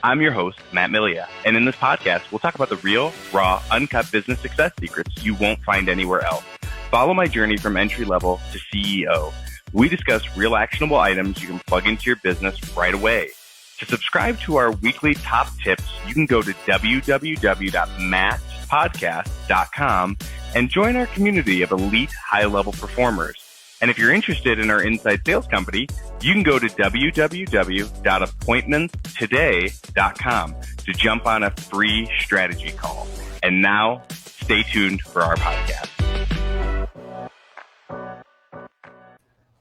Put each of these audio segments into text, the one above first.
I'm your host, Matt Milia, and in this podcast, we'll talk about the real, raw, uncut business success secrets you won't find anywhere else. Follow my journey from entry level to CEO. We discuss real actionable items you can plug into your business right away. To subscribe to our weekly top tips, you can go to www.mattpodcast.com and join our community of elite high-level performers. And if you're interested in our inside sales company, you can go to www.appointmentstoday.com to jump on a free strategy call. And now, stay tuned for our podcast.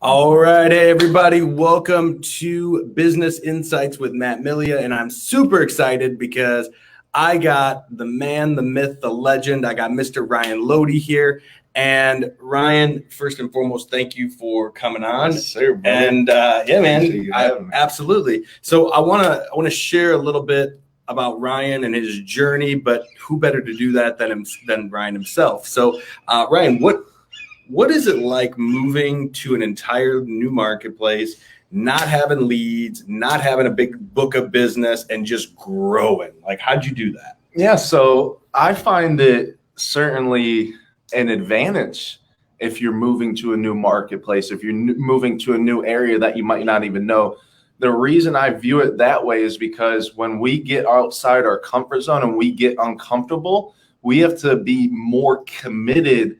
All right, hey everybody, welcome to Business Insights with Matt Milia, and I'm super excited because I got the man, the myth, the legend. I got Mr. Ryan Loede here. And Ryan, first and foremost, thank you for coming on. Yes, sir, buddy. And yeah, man, absolutely. So I want to share a little bit about Ryan and his journey, but who better to do that than Ryan himself? So Ryan, what is it like moving to an entire new marketplace, not having leads, not having a big book of business, and just growing? Like, how'd you do that? Yeah, so I find it certainly an advantage if you're moving to a new marketplace, if you're moving to a new area that you might not even know. The reason I view it that way is because when we get outside our comfort zone and we get uncomfortable, we have to be more committed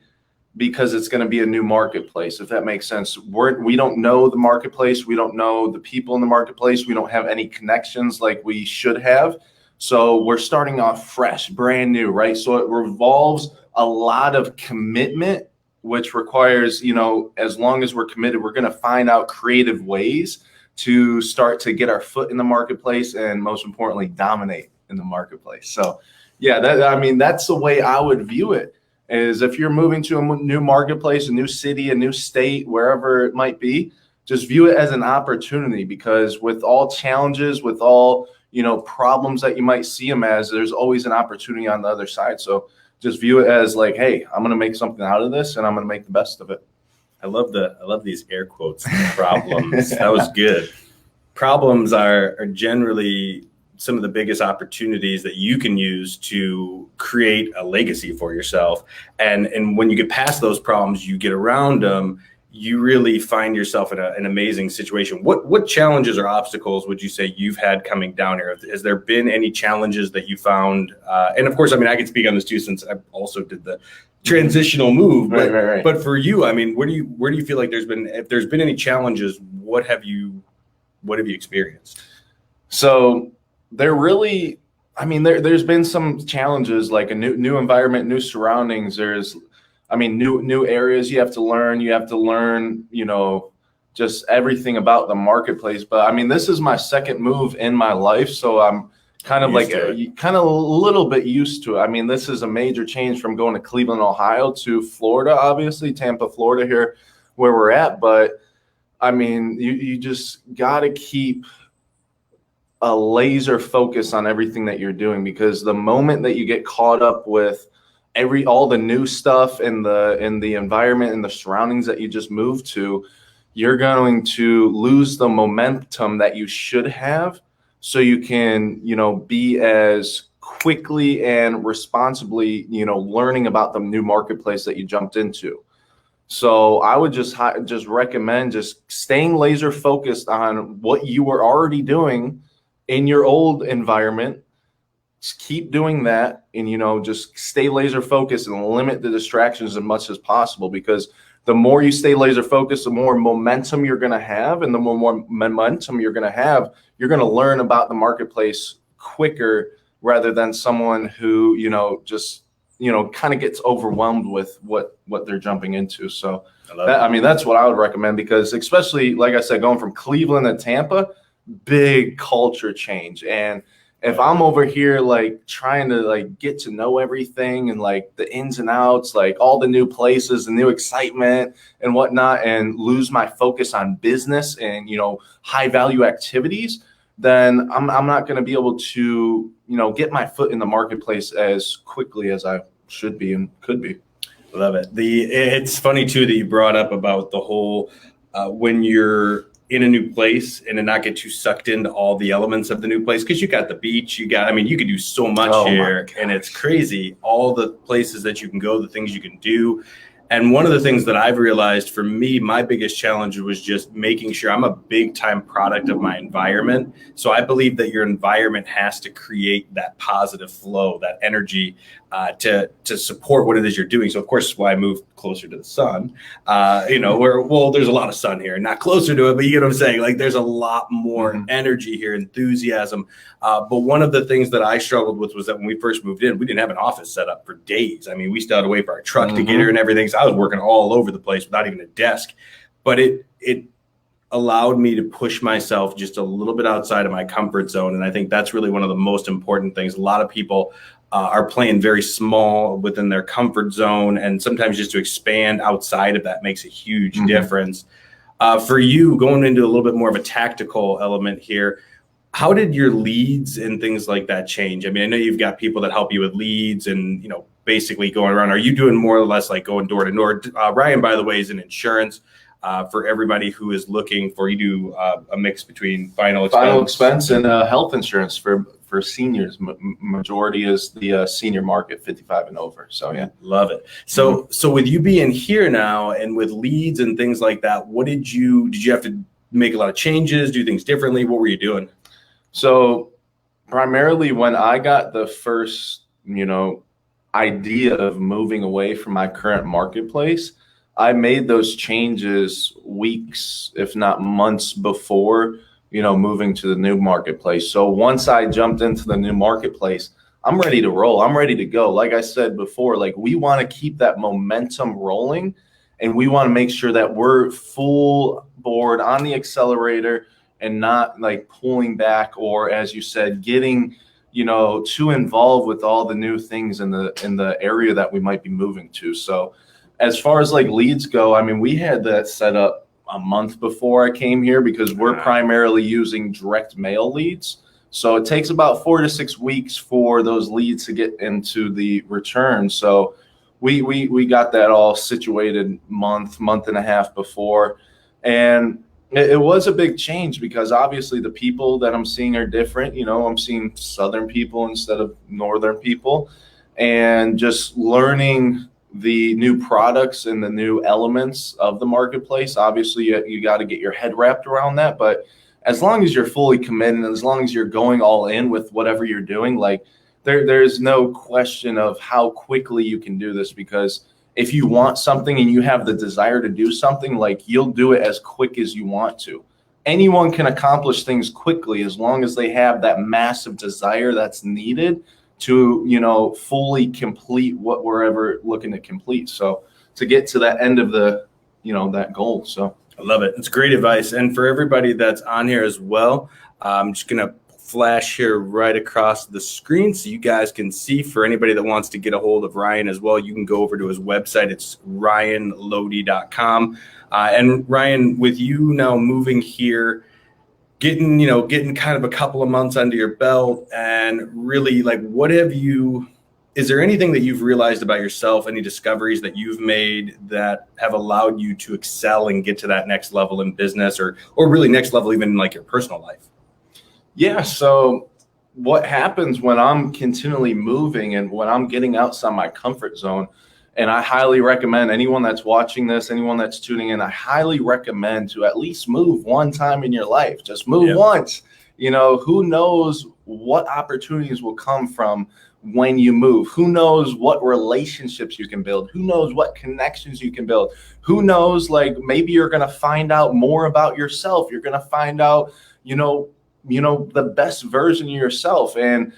because it's going to be a new marketplace, if that makes sense. We don't know the marketplace. We don't know the people in the marketplace. We don't have any connections like we should have. So we're starting off fresh, brand new, right? So it revolves a lot of commitment, which requires, as long as we're committed, we're going to find out creative ways to start to get our foot in the marketplace and, most importantly, dominate in the marketplace. So, yeah, that's the way I would view it. Is if you're moving to a new marketplace, a new city, a new state, wherever it might be, just view it as an opportunity, because with all challenges, with all, problems that you might see them as, there's always an opportunity on the other side. So just view it as like, hey, I'm going to make something out of this and I'm going to make the best of it. I love these air quotes, problems. That was good. Problems are generally some of the biggest opportunities that you can use to create a legacy for yourself. And when you get past those problems, you get around them, you really find yourself in an amazing situation. What challenges or obstacles would you say you've had coming down here? Has there been any challenges that you found? And of course, I can speak on this too, since I also did the transitional move. But, right. But for you, where do you feel like if there's been any challenges, what have you experienced? So there really, there's been some challenges, like a new environment, new surroundings. There's, new areas you have to learn. You have to learn, just everything about the marketplace. But this is my second move in my life, so I'm kind of a little bit used to it. This is a major change from going to Cleveland, Ohio to Florida, obviously Tampa, Florida here where we're at. But you just got to keep a laser focus on everything that you're doing, because the moment that you get caught up with all the new stuff in the environment and the surroundings that you just moved to, you're going to lose the momentum that you should have, so you can be as quickly and responsibly learning about the new marketplace that you jumped into. So I would just recommend just staying laser focused on what you were already doing in your old environment. Just keep doing that, and just stay laser focused and limit the distractions as much as possible, because the more you stay laser focused, the more momentum you're going to have, and the more momentum you're going to have, you're going to learn about the marketplace quicker, rather than someone who just kind of gets overwhelmed with what they're jumping into. So that's what I would recommend, because especially, like I said, going from Cleveland to Tampa, big culture change. And if I'm over here trying to get to know everything and the ins and outs, all the new places, the new excitement and whatnot, and lose my focus on business and high value activities, then I'm not going to be able to get my foot in the marketplace as quickly as I should be and could be. Love it. It's funny too that you brought up about the whole when you're in a new place and to not get too sucked into all the elements of the new place. Cause you got the beach, you could do so much here, and it's crazy. All the places that you can go, the things you can do. And one of the things that I've realized for me, my biggest challenge was just making sure I'm a big time product of my environment. So I believe that your environment has to create that positive flow, that energy to support what it is you're doing. So of course, why I moved closer to the sun, where there's a lot of sun here, not closer to it, but you get what I'm saying? Like there's a lot more energy here, enthusiasm. But one of the things that I struggled with was that when we first moved in, we didn't have an office set up for days. I mean, we still had to wait for our truck to get here and everything. So I was working all over the place without even a desk. But it allowed me to push myself just a little bit outside of my comfort zone. And I think that's really one of the most important things. A lot of people are playing very small within their comfort zone. And sometimes just to expand outside of that makes a huge difference. For you, going into a little bit more of a tactical element here, how did your leads and things like that change? I mean, I know you've got people that help you with leads and, basically going around. Are you doing more or less like going door to door? Ryan, by the way, is in insurance. For everybody who is looking for, you do a mix between final expense and health insurance for seniors. Majority is the senior market, 55 and over. So yeah, love it. So with you being here now and with leads and things like that, what did you have to make a lot of changes, do things differently? What were you doing? So primarily when I got the first, idea of moving away from my current marketplace, I made those changes weeks, if not months before, moving to the new marketplace. So once I jumped into the new marketplace, I'm ready to roll. I'm ready to go. Like I said before, like we want to keep that momentum rolling, and we want to make sure that we're full board on the accelerator and not like pulling back, or as you said, getting too involved with all the new things in the area that we might be moving to. So as far as like leads go, I mean, we had that set up a month before I came here because we're primarily using direct mail leads. So it takes about 4 to 6 weeks for those leads to get into the return. So we got that all situated month and a half before. And it was a big change because obviously the people that I'm seeing are different. I'm seeing Southern people instead of Northern people, and just learning the new products and the new elements of the marketplace. Obviously you got to get your head wrapped around that, but as long as you're fully committed and as long as you're going all in with whatever you're doing, like there's no question of how quickly you can do this, because if you want something and you have the desire to do something, like you'll do it as quick as you want to. Anyone can accomplish things quickly as long as they have that massive desire that's needed to, fully complete what we're ever looking to complete. So to get to that end of the, that goal. So I love it. It's great advice. And for everybody that's on here as well, I'm just going to flash here right across the screen so you guys can see. For anybody that wants to get a hold of Ryan as well, you can go over to his website. It's ryanloede.com. And Ryan, with you now moving here, getting kind of a couple of months under your belt, and really like, is there anything that you've realized about yourself, any discoveries that you've made that have allowed you to excel and get to that next level in business or really next level even in like your personal life? Yeah. So what happens when I'm continually moving and when I'm getting outside my comfort zone, and I highly recommend anyone that's watching this, anyone that's tuning in, I highly recommend to at least move one time in your life. Just move once. Who knows what opportunities will come from when you move? Who knows what relationships you can build? Who knows what connections you can build? Who knows, like maybe you're going to find out more about yourself. You're going to find out, the best version of yourself. And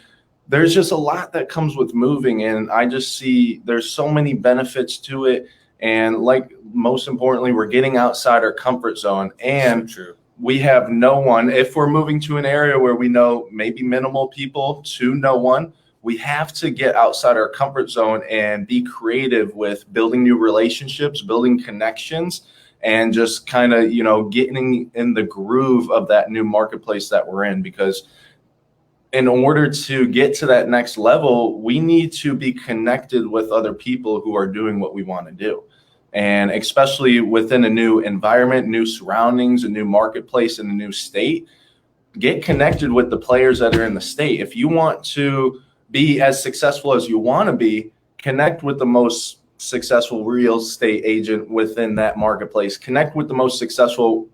there's just a lot that comes with moving. And I just see there's so many benefits to it. And like, most importantly, we're getting outside our comfort zone. And we have no one, if we're moving to an area where we know maybe minimal people to no one, we have to get outside our comfort zone and be creative with building new relationships, building connections, and just kind of, getting in the groove of that new marketplace that we're in. Because in order to get to that next level, we need to be connected with other people who are doing what we want to do. And especially within a new environment, new surroundings, a new marketplace in a new state, get connected with the players that are in the state. If you want to be as successful as you want to be, connect with the most successful real estate agent within that marketplace. Connect with the most successful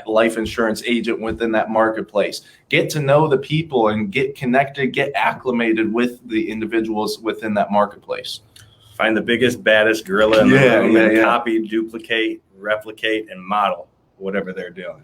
life insurance agent within that marketplace. Get to know the people and get connected, get acclimated with the individuals within that marketplace. Find the biggest, baddest gorilla in the room and copy, duplicate, replicate, and model whatever they're doing.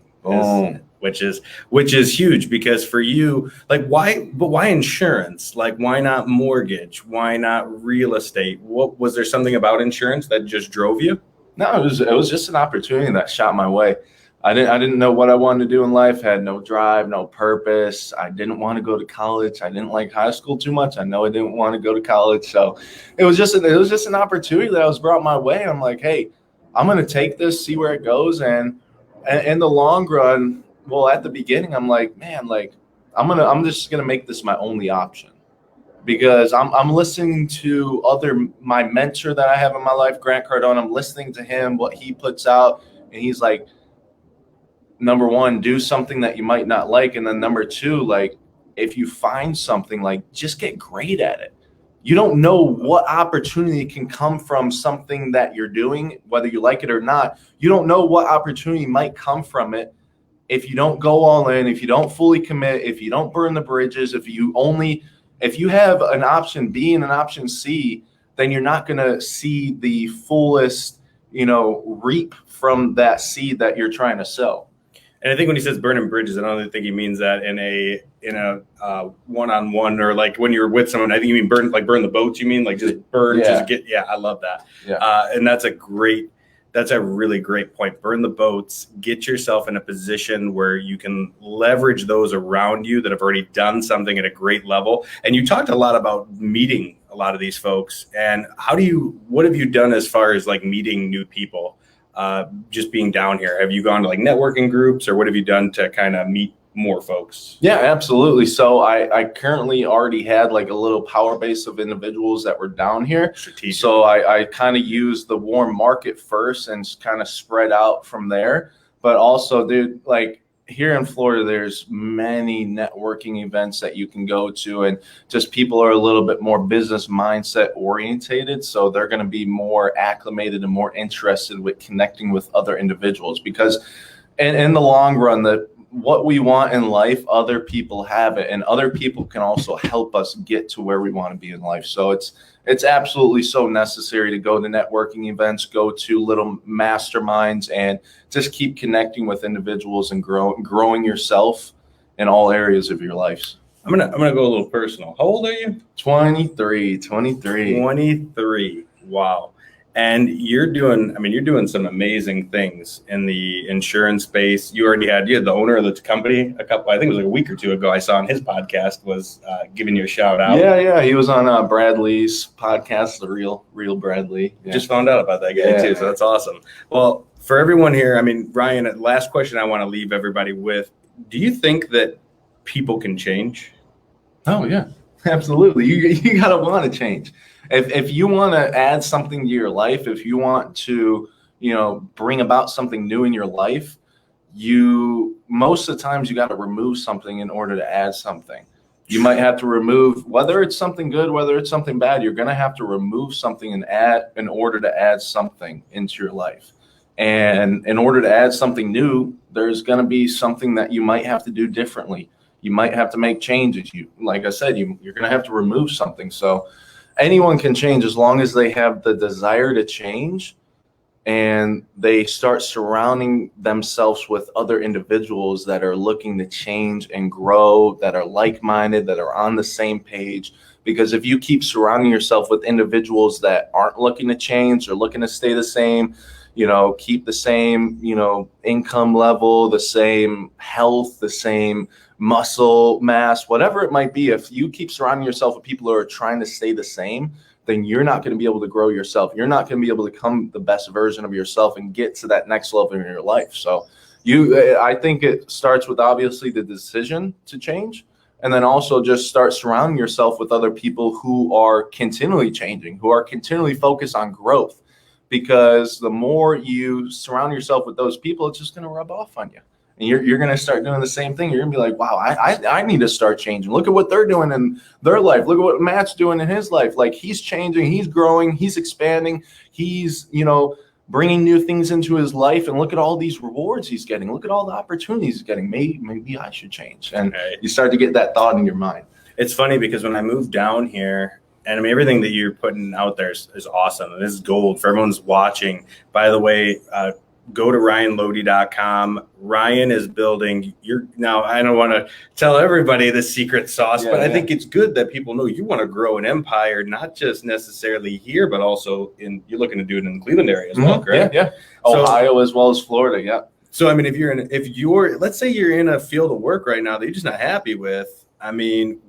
Which is huge, because for you, like, why insurance? Like, why not mortgage? Why not real estate? What was there something about insurance that just drove you? No, it was just an opportunity that shot my way. I didn't know what I wanted to do in life, had no drive, no purpose. I didn't want to go to college. I didn't like high school too much. I know I didn't want to go to college. So it was just an opportunity that was brought my way. I'm like, hey, I'm going to take this, see where it goes. And in the long run, well, at the beginning, I'm like, man, like I'm just gonna make this my only option, because I'm listening to my mentor that I have in my life, Grant Cardone. I'm listening to him, what he puts out, and he's like, number one, do something that you might not like, and then number two, like, if you find something, like, just get great at it. You don't know what opportunity can come from something that you're doing, whether you like it or not. You don't know what opportunity might come from it if you don't go all in, if you don't fully commit, if you don't burn the bridges, if you have an option B and an option C, then you're not going to see the fullest, reap from that seed that you're trying to sow. And I think when he says burning bridges, I don't think he means that in a one-on-one, or like when you're with someone. I think you mean burn the boats. You mean like just burn, just get. Yeah, I love that. Yeah. And that's a really great point. Burn the boats. Get yourself in a position where you can leverage those around you that have already done something at a great level. And you talked a lot about meeting a lot of these folks. And what have you done as far as like meeting new people? Just being down here, have you gone to like networking groups, or what have you done to kind of meet more folks? Yeah, absolutely. So I currently already had like a little power base of individuals that were down here. Strategic. So I kind of used the warm market first and kind of spread out from there. But also, dude, like here in Florida, there's many networking events that you can go to, and just people are a little bit more business mindset orientated. So they're going to be more acclimated and more interested with connecting with other individuals, because in the long run, what we want in life, other people have it, and other people can also help us get to where we want to be in life. So it's absolutely so necessary to go to networking events, go to little masterminds, and just keep connecting with individuals and growing yourself in all areas of your life. I'm gonna go a little personal. How old are you? 23. 23. Wow. And you're doing some amazing things in the insurance space. You had the owner of the company I think it was like a week or two ago, I saw on his podcast, was giving you a shout out. Yeah. He was on Bradley's podcast, the real Bradley. Yeah. Just found out about that guy too. So that's awesome. Well, for everyone here, Ryan, last question I want to leave everybody with. Do you think that people can change? Oh yeah, absolutely. You gotta want to change. If you want to add something to your life, if you want to, bring about something new in your life, most of the times you got to remove something in order to add something. You might have to remove, whether it's something good, whether it's something bad, you're going to have to remove something in order to add something into your life. And in order to add something new, there's going to be something that you might have to do differently. You might have to make changes. Like I said, you're going to have to remove something. So anyone can change as long as they have the desire to change, and they start surrounding themselves with other individuals that are looking to change and grow, that are like-minded, that are on the same page. Because if you keep surrounding yourself with individuals that aren't looking to change or looking to stay the same, keep the same, income level, the same health, the same muscle mass, whatever it might be, if you keep surrounding yourself with people who are trying to stay the same, then you're not going to be able to grow yourself. You're not going to be able to become the best version of yourself and get to that next level in your life. So I think it starts with obviously the decision to change, and then also just start surrounding yourself with other people who are continually changing, who are continually focused on growth. because the more you surround yourself with those people, it's just going to rub off on you. And you're going to start doing the same thing. You're going to be like, wow, I need to start changing. Look at what they're doing in their life. Look at what Matt's doing in his life. Like, he's changing, he's growing, he's expanding, he's, bringing new things into his life. And look at all these rewards he's getting. Look at all the opportunities he's getting. Maybe I should change. And you start to get that thought in your mind. It's funny because when I moved down here, and I mean, everything that you're putting out there is awesome. And this is gold for everyone's watching. By the way, go to ryanloede.com. Ryan is building now I don't want to tell everybody the secret sauce, but I think it's good that people know you want to grow an empire, not just necessarily here, but also you're looking to do it in the Cleveland area as well, correct? Yeah. Ohio as well as Florida. Yeah. So, I mean, let's say you're in a field of work right now that you're just not happy with. I mean,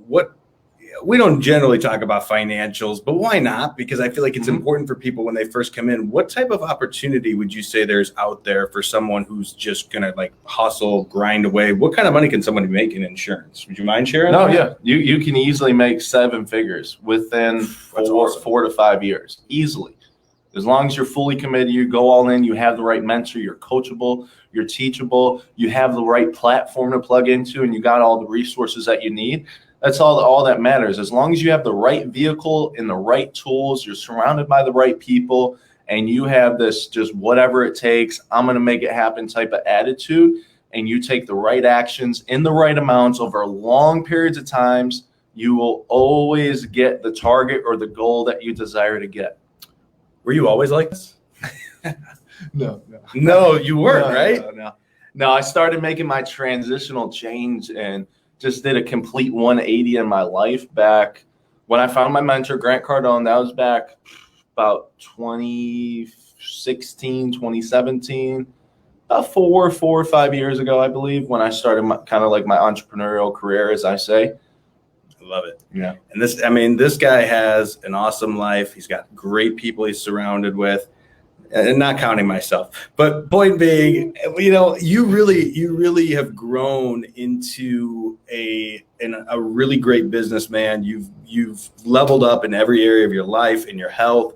we don't generally talk about financials, but why not? Because I feel like it's important for people when they first come in. What type of opportunity would you say there's out there for someone who's just going to like hustle, grind away? What kind of money can someone make in insurance? Would you mind sharing? No, yeah. You can easily make 7 figures within 4 to 5 years, easily. As long as you're fully committed, you go all in, you have the right mentor, you're coachable, you're teachable, you have the right platform to plug into, and you got all the resources that you need. That's all that matters. As long as you have the right vehicle and the right tools, you're surrounded by the right people, and you have this just whatever it takes, I'm going to make it happen type of attitude, and you take the right actions in the right amounts over long periods of times, you will always get the target or the goal that you desire to get. Were you always like this? No, you weren't, right? No, I started making my transitional change and just did a complete 180 in my life back when I found my mentor, Grant Cardone. That was back about 2016, 2017, about 4 or 5 years ago, I believe, when I started kind of like my entrepreneurial career, as I say. Love it. Yeah. And this guy has an awesome life. He's got great people he's surrounded with, and not counting myself. But point being, you really have grown into a really great businessman. You've leveled up in every area of your life, in your health.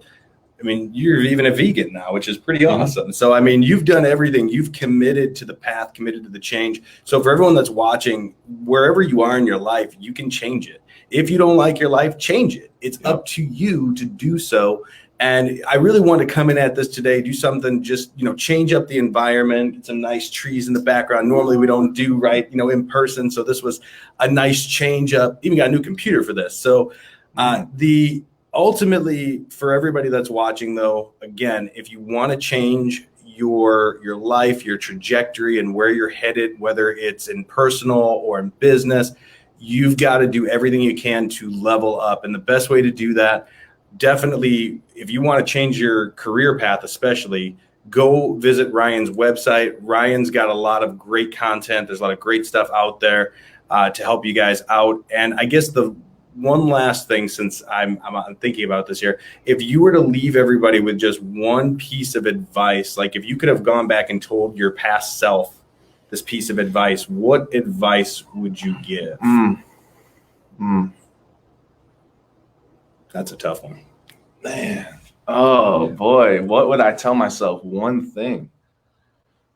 I mean, you're even a vegan now, which is pretty awesome. So, I mean, you've done everything. You've committed to the path, committed to the change. So for everyone that's watching, wherever you are in your life, you can change it. If you don't like your life, change it. It's up to you to do so. And I really want to come in at this today, do something, just, change up the environment. It's some nice trees in the background. Normally we don't do in person. So this was a nice change up. Even got a new computer for this. So ultimately, for everybody that's watching, though, again, if you want to change your life, your trajectory, and where you're headed, whether it's in personal or in business, you've got to do everything you can to level up. And the best way to do that, definitely, if you want to change your career path, especially, go visit Ryan's website. Ryan's got a lot of great content. There's a lot of great stuff out there to help you guys out. And I guess the one last thing, since I'm thinking about this here, if you were to leave everybody with just one piece of advice, like if you could have gone back and told your past self this piece of advice, what advice would you give? That's a tough one. Man. Oh, boy. What would I tell myself? One thing.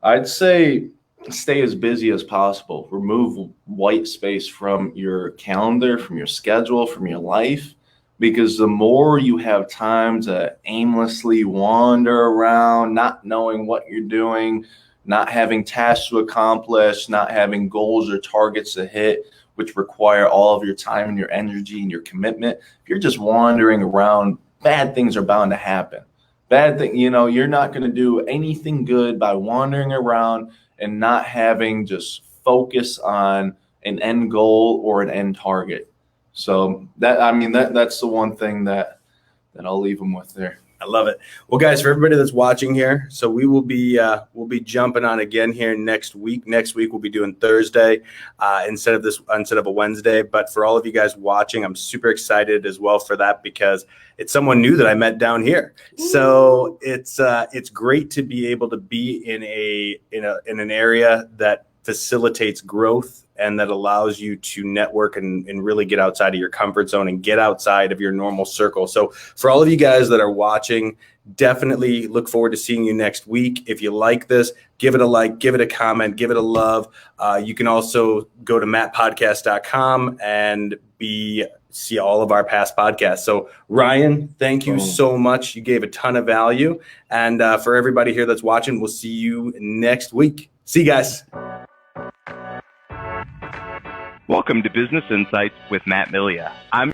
I'd say stay as busy as possible. Remove white space from your calendar, from your schedule, from your life, because the more you have time to aimlessly wander around, not knowing what you're doing, not having tasks to accomplish, not having goals or targets to hit, which require all of your time and your energy and your commitment. If you're just wandering around, bad things are bound to happen. You're not going to do anything good by wandering around and not having just focus on an end goal or an end target. So that's the one thing that I'll leave them with there. I love it. Well, guys, for everybody that's watching here, so we'll be jumping on again here next week. Next week we'll be doing Thursday instead of a Wednesday. But for all of you guys watching, I'm super excited as well for that, because it's someone new that I met down here. So it's great to be able to be in an area that facilitates growth and that allows you to network and really get outside of your comfort zone and get outside of your normal circle. So for all of you guys that are watching, definitely look forward to seeing you next week. If you like this, give it a like, give it a comment, give it a love. You can also go to mattpodcast.com and see all of our past podcasts. So Ryan, thank you so much. You gave a ton of value. And for everybody here that's watching, we'll see you next week. See you guys. Welcome to Business Insights with Matt Milia. I'm